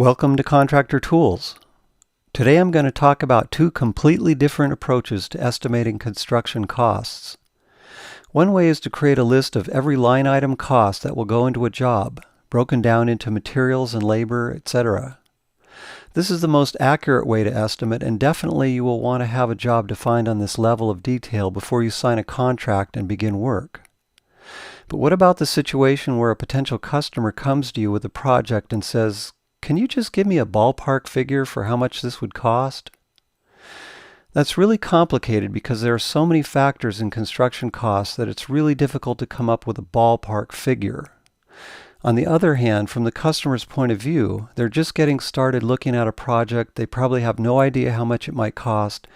Welcome to Contractor Tools. Today I'm going to talk about two completely different approaches to estimating construction costs. One way is to create a list of every line item cost that will go into a job, broken down into materials and labor, etc. This is the most accurate way to estimate, and definitely you will want to have a job defined on this level of detail before you sign a contract and begin work. But what about the situation where a potential customer comes to you with a project and says, "Can you just give me a ballpark figure for how much this would cost?" That's really complicated because there are so many factors in construction costs that it's really difficult to come up with a ballpark figure. On the other hand, from the customer's point of view, they're just getting started looking at a project. They probably have no idea how much it might cost,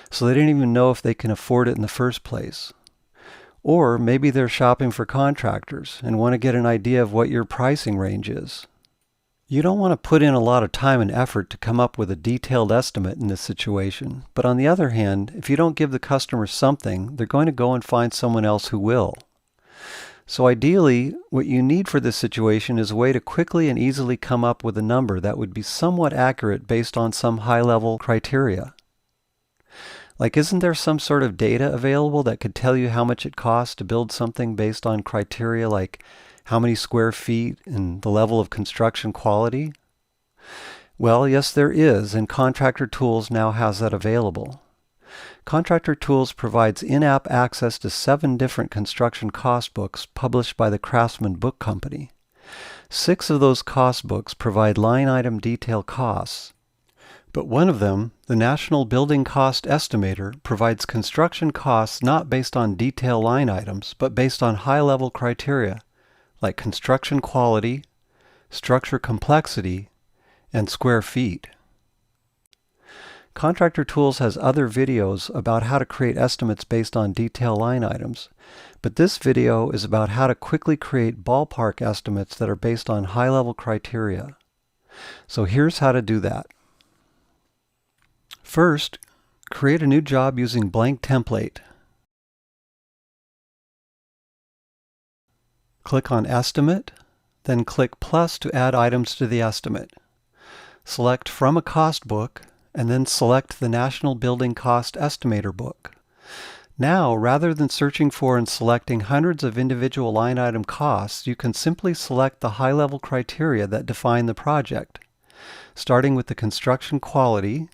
so they don't even know if they can afford it in the first place. Or maybe they're shopping for contractors and want to get an idea of what your pricing range is. You don't want to put in a lot of time and effort to come up with a detailed estimate in this situation, but on the other hand, if you don't give the customer something, they're going to go and find someone else who will. So ideally, what you need for this situation is a way to quickly and easily come up with a number that would be somewhat accurate based on some high-level criteria. Like, isn't there some sort of data available that could tell you how much it costs to build something based on criteria like how many square feet and the level of construction quality? Well, yes, there is, and ContractorTools now has that available. ContractorTools provides in-app access to 7 different construction cost books published by the Craftsman Book Company. 6 of those cost books provide line item detail costs, but one of them, the National Building Cost Estimator, provides construction costs not based on detail line items, but based on high-level criteria like construction quality, structure complexity, and square feet. ContractorTools has other videos about how to create estimates based on detail line items, but this video is about how to quickly create ballpark estimates that are based on high-level criteria. So here's how to do that. First, create a new job using blank template. Click on Estimate, then click Plus to add items to the estimate. Select From a Cost Book, and then select the National Building Cost Estimator book. Now, rather than searching for and selecting hundreds of individual line item costs, you can simply select the high-level criteria that define the project, starting with the construction quality,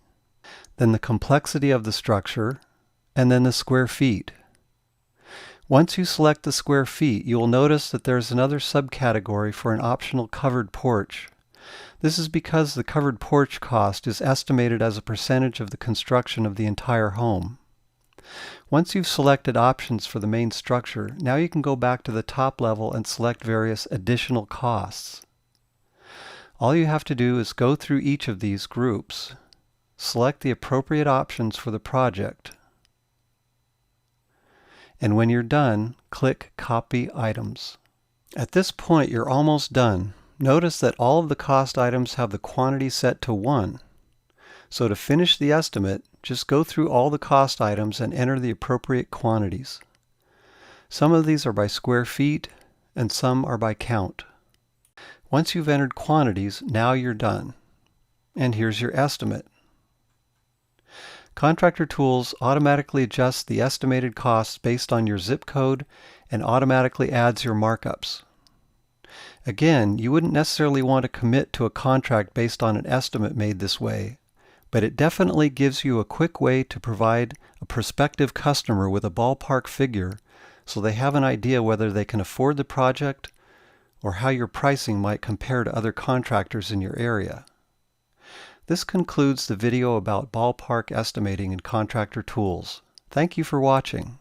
then the complexity of the structure, and then the square feet. Once you select the square feet, you will notice that there is another subcategory for an optional covered porch. This is because the covered porch cost is estimated as a percentage of the construction of the entire home. Once you've selected options for the main structure, now you can go back to the top level and select various additional costs. All you have to do is go through each of these groups, select the appropriate options for the project, and when you're done, click Copy Items. At this point, you're almost done. Notice that all of the cost items have the quantity set to 1. So to finish the estimate, just go through all the cost items and enter the appropriate quantities. Some of these are by square feet, and some are by count. Once you've entered quantities, now you're done. And here's your estimate. ContractorTools automatically adjusts the estimated costs based on your zip code and automatically adds your markups. Again, you wouldn't necessarily want to commit to a contract based on an estimate made this way, but it definitely gives you a quick way to provide a prospective customer with a ballpark figure so they have an idea whether they can afford the project or how your pricing might compare to other contractors in your area. This concludes the video about ballpark estimating in ContractorTools. Thank you for watching.